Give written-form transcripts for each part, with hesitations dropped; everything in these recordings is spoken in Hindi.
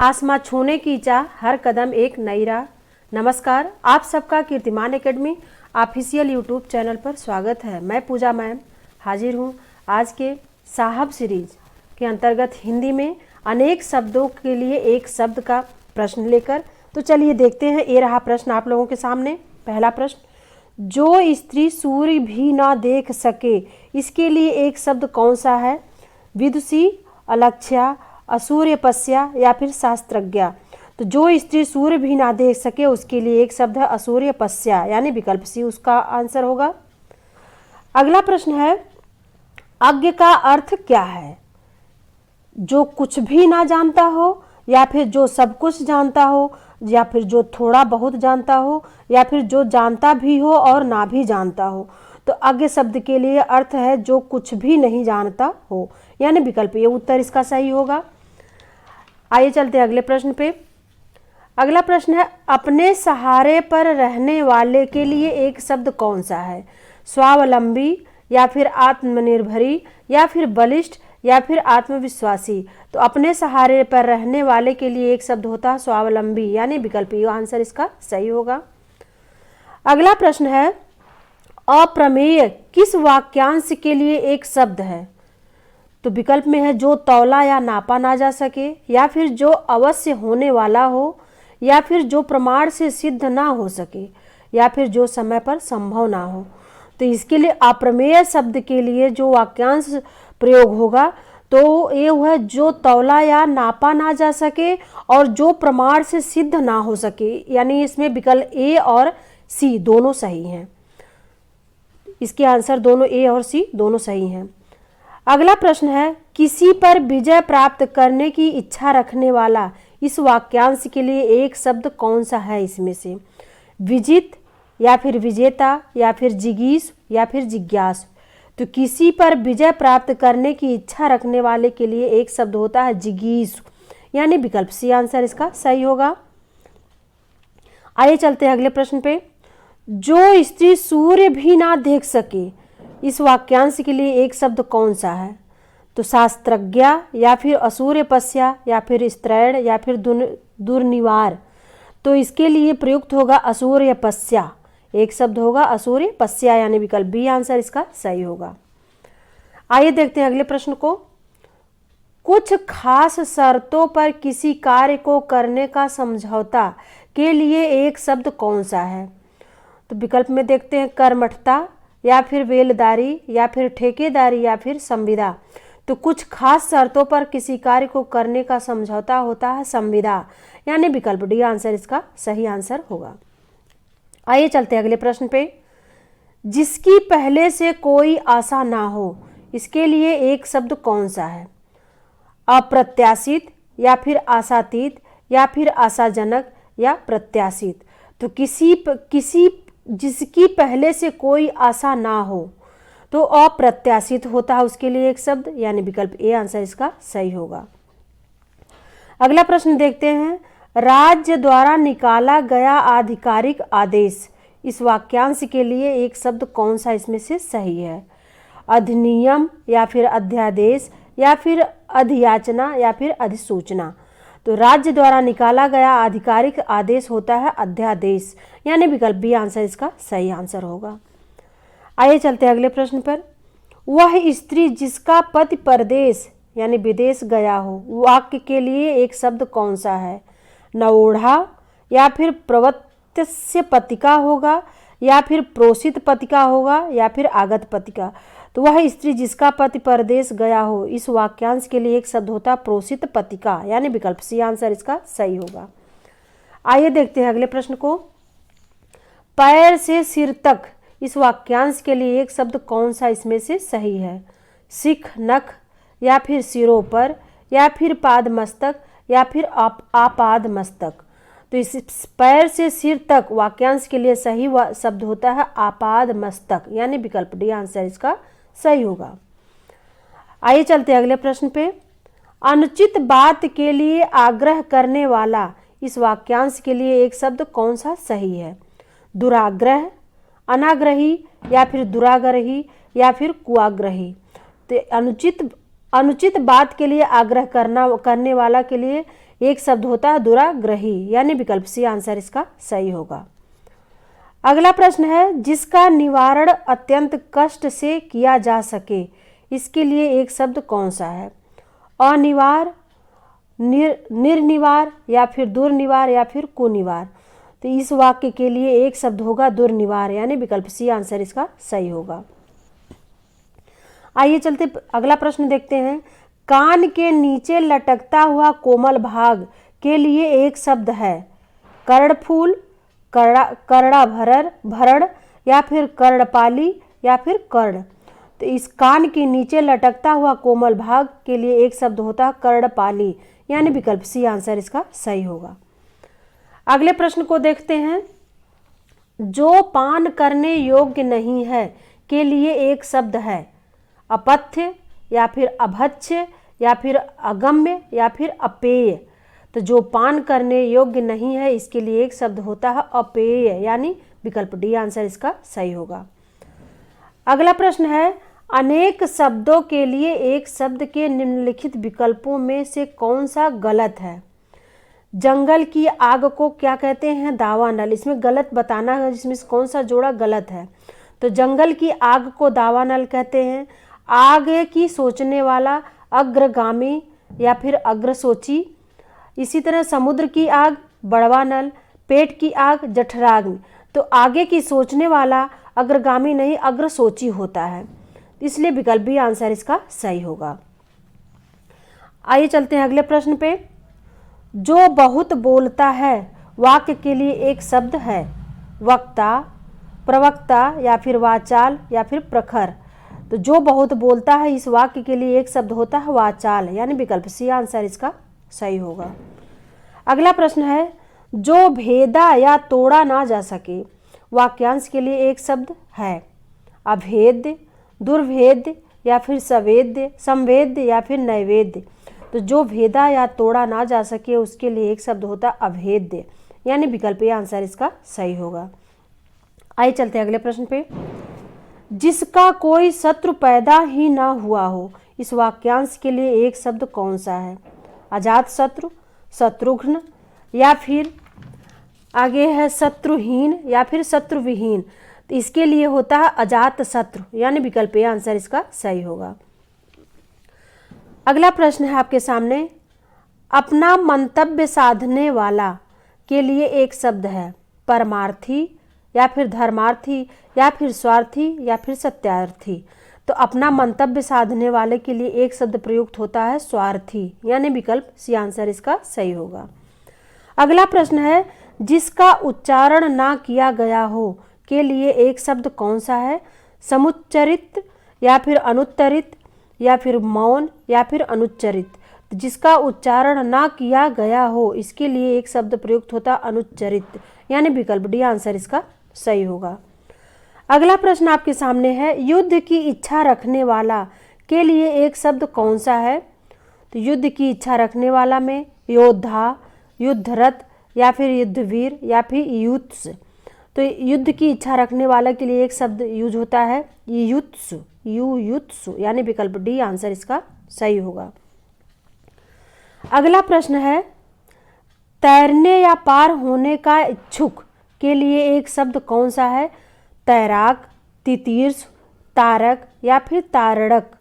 आसमां छूने की चाह, हर कदम एक नई राह। नमस्कार, आप सबका कीर्तिमान एकेडमी ऑफिशियल यूट्यूब चैनल पर स्वागत है। मैं पूजा मैम हाजिर हूँ आज के साहब सीरीज के अंतर्गत हिंदी में अनेक शब्दों के लिए एक शब्द का प्रश्न लेकर। तो चलिए देखते हैं, ये रहा प्रश्न आप लोगों के सामने। पहला प्रश्न, जो स्त्री सूर्य भी ना देख सके, इसके लिए एक शब्द कौन सा है? विदुषी, अलक्ष्या, असूर्यपस्या या फिर शास्त्रज्ञा। तो जो स्त्री सूर्य भी ना देख सके उसके लिए एक शब्द है असूर्यपस्या, यानी विकल्प सी उसका आंसर होगा। अगला प्रश्न है, अज्ञ का अर्थ क्या है? जो कुछ भी ना जानता हो, या फिर जो सब कुछ जानता हो, या फिर जो थोड़ा बहुत जानता हो, या फिर जो जानता भी हो और ना भी जानता हो। तो अज्ञ शब्द के लिए अर्थ है जो कुछ भी नहीं जानता हो, यानी विकल्प ये उत्तर इसका सही होगा। आइए चलते हैं अगले प्रश्न पे। अगला प्रश्न है, अपने सहारे पर रहने वाले के लिए एक शब्द कौन सा है? स्वावलंबी, या फिर आत्मनिर्भरी, या फिर बलिष्ठ, या फिर आत्मविश्वासी। तो अपने सहारे पर रहने वाले के लिए एक शब्द होता है स्वावलंबी, यानी विकल्प ये आंसर इसका सही होगा। अगला प्रश्न है, अप्रमेय किस वाक्यांश के लिए एक शब्द है? तो विकल्प में है जो तौला या नापा ना जा सके, या फिर जो अवश्य होने वाला हो, या फिर जो प्रमाण से सिद्ध ना हो सके, या फिर जो समय पर संभव ना हो। तो इसके लिए अप्रमेय शब्द के लिए जो वाक्यांश प्रयोग होगा तो ये है जो तौला या नापा ना जा सके और जो प्रमाण से सिद्ध ना हो सके, यानी इसमें विकल्प ए और सी दोनों सही हैं। इसके आंसर दोनों ए और सी दोनों सही हैं। अगला प्रश्न है, किसी पर विजय प्राप्त करने की इच्छा रखने वाला इस वाक्यांश के लिए एक शब्द कौन सा है इसमें से? विजित, या फिर विजेता, या फिर जिगीष, या फिर जिज्ञास। तो किसी पर विजय प्राप्त करने की इच्छा रखने वाले के लिए एक शब्द होता है जिगीष, यानी विकल्प सी आंसर इसका सही होगा। आइए चलते हैं अगले प्रश्न पे। जो स्त्री सूर्य भी ना देख सके, इस वाक्यांश के लिए एक शब्द कौन सा है? तो शास्त्रज्ञा, या फिर असूर्यपस्या, या फिर स्त्रैण, या फिर दुर्निवार। तो इसके लिए प्रयुक्त होगा असूर्यपस्या, एक शब्द होगा असूर्यपस्या, यानी विकल्प बी आंसर इसका सही होगा। आइए देखते हैं अगले प्रश्न को। कुछ खास शर्तों पर किसी कार्य को करने का समझौता के लिए एक शब्द कौन सा है? तो विकल्प में देखते हैं कर्मठता, या फिर बेलदारी, या फिर ठेकेदारी, या फिर संविदा। तो कुछ खास शर्तों पर किसी कार्य को करने का समझौता होता है संविदा, यानी विकल्प डी आंसर इसका सही आंसर होगा। आइए चलते हैं अगले प्रश्न पे। जिसकी पहले से कोई आशा ना हो, इसके लिए एक शब्द कौन सा है? अप्रत्याशित, या फिर आशातीत, या फिर आशाजनक, या प्रत्याशित। तो किसी जिसकी पहले से कोई आशा ना हो तो अप्रत्याशित होता है उसके लिए एक शब्द, यानी विकल्प ए आंसर इसका सही होगा। अगला प्रश्न देखते हैं, राज्य द्वारा निकाला गया आधिकारिक आदेश, इस वाक्यांश के लिए एक शब्द कौन सा इसमें से सही है? अधिनियम, या फिर अध्यादेश, या फिर अधियाचना, या फिर अधिसूचना। तो राज्य द्वारा निकाला गया आधिकारिक आदेश होता है अध्यादेश, यानी विकल्प बी आंसर इसका सही आंसर होगा। आइए चलते हैं अगले प्रश्न पर। वह स्त्री जिसका पति परदेश यानी विदेश गया हो, वाक्य के लिए एक शब्द कौन सा है? नवोढ़ा, या फिर प्रवत्स्य पतिका होगा, या फिर प्रोषित पतिका होगा, या फिर आगत पतिका। तो वह स्त्री जिसका पति परदेश गया हो, इस वाक्यांश के लिए एक शब्द होता प्रोषित पतिका, यानी विकल्प सी आंसर इसका सही होगा। आइए देखते हैं अगले प्रश्न को। पैर से सिर तक, इस वाक्यांश के लिए एक शब्द कौन सा इसमें से सही है? शिख, नख, या फिर सिरों पर, या फिर पाद मस्तक, या फिर आपाद मस्तक। तो इस पैर से सिर तक वाक्यांश के लिए सही शब्द होता है आपाद मस्तक, यानी विकल्प डी आंसर इसका सही होगा। आइए चलते हैं अगले प्रश्न पे। अनुचित बात के लिए आग्रह करने वाला, इस वाक्यांश के लिए एक शब्द कौन सा सही है? दुराग्रह, अनाग्रही, या फिर दुराग्रही, या फिर कुआग्रही। तो अनुचित बात के लिए आग्रह करने वाला के लिए एक शब्द होता है दुराग्रही, यानी विकल्प सी आंसर इसका सही होगा। अगला प्रश्न है, जिसका निवारण अत्यंत कष्ट से किया जा सके, इसके लिए एक शब्द कौन सा है? अनिवार, निर्निवार, या फिर दुर्निवार, या फिर कुनिवार। तो इस वाक्य के लिए एक शब्द होगा दुर्निवार, यानी विकल्प सी आंसर इसका सही होगा। आइए चलते अगला प्रश्न देखते हैं। कान के नीचे लटकता हुआ कोमल भाग के लिए एक शब्द है। कर्णफूल, कर्णा भरण, या फिर कर्णपाली, या फिर कर्ण। तो इस कान के नीचे लटकता हुआ कोमल भाग के लिए एक शब्द होता है कर्णपाली, यानी विकल्प सी आंसर इसका सही होगा। अगले प्रश्न को देखते हैं। जो पान करने योग्य नहीं है के लिए एक शब्द है। अपथ्य, या फिर अभक्ष्य, या फिर अगम्य, या फिर अपेय। तो जो पान करने योग्य नहीं है इसके लिए एक शब्द होता है अपेय, यानी विकल्प डी आंसर इसका सही होगा। अगला प्रश्न है, अनेक शब्दों के लिए एक शब्द के निम्नलिखित विकल्पों में से कौन सा गलत है? जंगल की आग को क्या कहते हैं? दावानल। इसमें गलत बताना है, जिसमें कौन सा जोड़ा गलत है। तो जंगल की आग को दावानल कहते हैं। आगे की सोचने वाला अग्रगामी, या फिर अग्रसोची। इसी तरह समुद्र की आग बड़वानल, पेट की आग जठराग्नि। तो आगे की सोचने वाला अग्रगामी नहीं अग्रसोची होता है, इसलिए विकल्प बी आंसर इसका सही होगा। आइए चलते हैं अगले प्रश्न पे। जो बहुत बोलता है वाक्य के लिए एक शब्द है। वक्ता, प्रवक्ता, या फिर वाचाल, या फिर प्रखर। तो जो बहुत बोलता है इस वाक्य के लिए एक शब्द होता है वाचाल, यानी विकल्प सी आंसर इसका सही होगा। अगला प्रश्न है, जो भेदा या तोड़ा ना जा सके, वाक्यांश के लिए एक शब्द है। अभेद्य, दुर्भेद्य, या फिर सवेद्य, संवेद्य, या फिर नैवेद्य। तो जो भेदा या तोड़ा ना जा सके उसके लिए एक शब्द होता है अभेद्य, यानी विकल्प ए आंसर इसका सही होगा। आइए चलते हैं अगले प्रश्न पे। जिसका कोई शत्रु पैदा ही ना हुआ हो, इस वाक्यांश के लिए एक शब्द कौन सा है? अजात शत्रु, शत्रुघ्न, या फिर आगे है शत्रुहीन, या फिर शत्रुविहीन। तो इसके लिए होता है अजात शत्रु, यानी विकल्प ए आंसर इसका सही होगा। अगला प्रश्न है आपके सामने, अपना मंतव्य साधने वाला के लिए एक शब्द है। परमार्थी, या फिर धर्मार्थी, या फिर स्वार्थी, या फिर सत्यार्थी। तो अपना मंतव्य साधने वाले के लिए एक शब्द प्रयुक्त होता है स्वार्थी, यानी विकल्प सी आंसर इसका सही होगा। अगला प्रश्न है, जिसका उच्चारण ना किया गया हो के लिए एक शब्द कौन सा है? समुच्चरित, या फिर अनुत्तरित, या फिर मौन, या फिर अनुच्चरित। जिसका उच्चारण ना किया गया हो इसके लिए एक शब्द प्रयुक्त होता अनुच्चरित, यानी विकल्प डी आंसर इसका सही होगा। अगला प्रश्न आपके सामने है, युद्ध की इच्छा रखने वाला के लिए एक शब्द कौन सा है? तो युद्ध की इच्छा रखने वाला में योद्धा, युद्धरत, या फिर युद्धवीर, या फिर युत्स। तो युद्ध की इच्छा रखने वाला के लिए एक शब्द यूज होता है युत्सु, युत्सु, यानी विकल्प डी आंसर इसका सही होगा। अगला प्रश्न है, तैरने या पार होने का इच्छुक के लिए एक शब्द कौन सा है? तैराक, तितीर्ष, तारक, या फिर तारड़क।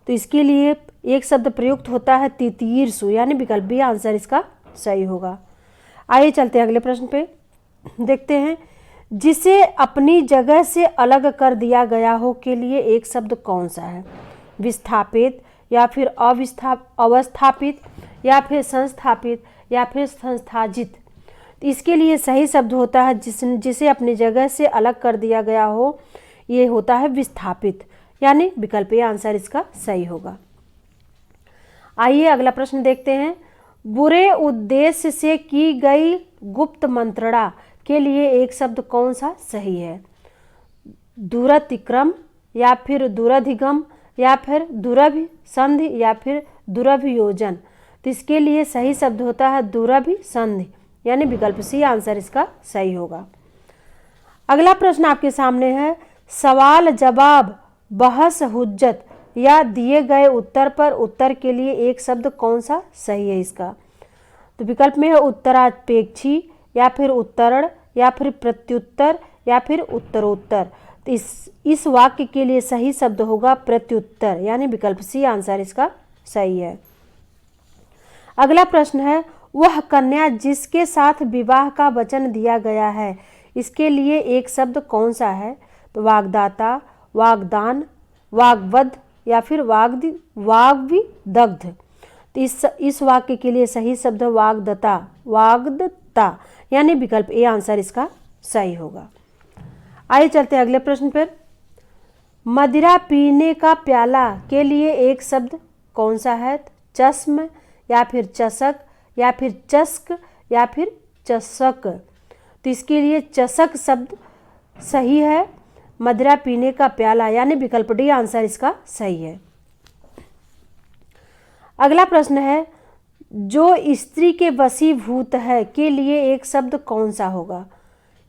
तो इसके लिए एक शब्द प्रयुक्त होता है तितीर्षु, यानी विकल्प बी आंसर इसका सही होगा। आइए चलते हैं अगले प्रश्न पे, देखते हैं। जिसे अपनी जगह से अलग कर दिया गया हो के लिए एक शब्द कौन सा है? विस्थापित, या फिर अवस्थापित, या फिर संस्थापित, या फिर संस्थाजित। इसके लिए सही शब्द होता है जिसे अपनी जगह से अलग कर दिया गया हो, ये होता है विस्थापित, यानी विकल्प ए आंसर इसका सही होगा। आइए अगला प्रश्न देखते हैं। बुरे उद्देश्य से की गई गुप्त मंत्रणा के लिए एक शब्द कौन सा सही है? दुरतिक्रम, या फिर दुरधिगम, या फिर दुरभिसंधि, या फिर दुरभियोजन। तो इसके लिए सही शब्द होता है दुरभिसंधि, यानी विकल्प सी आंसर इसका सही होगा। अगला प्रश्न आपके सामने है, सवाल जवाब, बहस हुज्जत या दिए गए उत्तर पर उत्तर के लिए एक शब्द कौन सा सही है इसका? तो विकल्प में है उत्तरापेक्षी या फिर उत्तरण या फिर प्रत्युत्तर या फिर उत्तरोत्तर। तो इस वाक्य के लिए सही शब्द होगा प्रत्युत्तर, यानी विकल्प सी आंसर इसका सही है। अगला प्रश्न है, वह कन्या जिसके साथ विवाह का वचन दिया गया है, इसके लिए एक शब्द कौन सा है? तो वाग्दाता, वाग्दान, वाग्वध या फिर वाग्विदग्ध। तो इस वाक्य के लिए सही शब्द वाग्दता, वाग्दत्ता, यानी विकल्प ए आंसर इसका सही होगा। आइए चलते हैं अगले प्रश्न पर। मदिरा पीने का प्याला के लिए एक शब्द कौन सा है? चश्म या फिर चषक या फिर चस्क या फिर चषक। तो इसके लिए चषक शब्द सही है। मदिरा पीने का प्याला, यानी विकल्प डी आंसर इसका सही है। अगला प्रश्न है, जो स्त्री के वशीभूत है के लिए एक शब्द कौन सा होगा?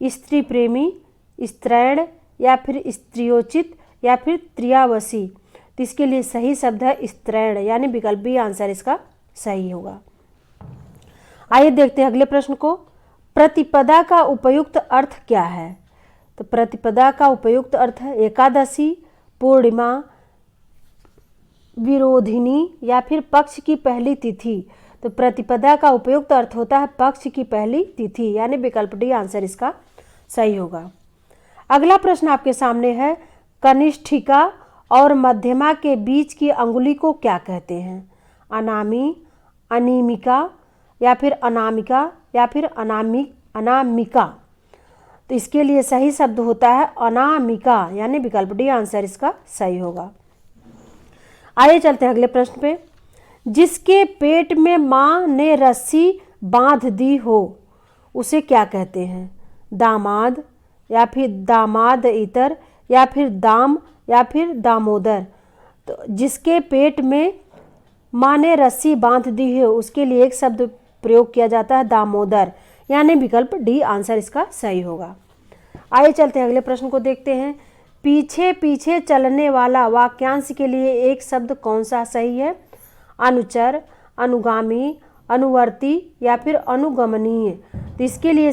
स्त्री प्रेमी, स्त्रैण या फिर स्त्रियोचित या फिर त्रियावशी। तो इसके लिए सही शब्द है स्त्रैण, यानी विकल्प बी आंसर इसका सही होगा। आइए देखते हैं अगले प्रश्न को। प्रतिपदा का उपयुक्त अर्थ क्या है? तो प्रतिपदा का उपयुक्त अर्थ है एकादशी, पूर्णिमा, विरोधिनी या फिर पक्ष की पहली तिथि। तो प्रतिपदा का उपयुक्त अर्थ होता है पक्ष की पहली तिथि, यानी विकल्प डी आंसर इसका सही होगा। अगला प्रश्न आपके सामने है, कनिष्ठिका और मध्यमा के बीच की अंगुली को क्या कहते हैं? अनामी, अनीमिका या फिर अनामिका या फिर अनामिका। तो इसके लिए सही शब्द होता है अनामिका, यानी विकल्प डी आंसर इसका सही होगा। आइए चलते हैं अगले प्रश्न पे। जिसके पेट में माँ ने रस्सी बांध दी हो उसे क्या कहते हैं? दामाद या फिर दामाद इतर या फिर दाम या फिर दामोदर। तो जिसके पेट में माँ ने रस्सी बांध दी है उसके लिए एक शब्द प्रयोग किया जाता है दामोदर, यानी विकल्प डी आंसर इसका सही होगा। आइए चलते हैं अगले प्रश्न को देखते हैं। पीछे पीछे चलने वाला वाक्यांश के लिए एक शब्द कौन सा सही है? अनुचर, अनुगामी, अनुवर्ती या फिर अनुगमनीय। तो इसके लिए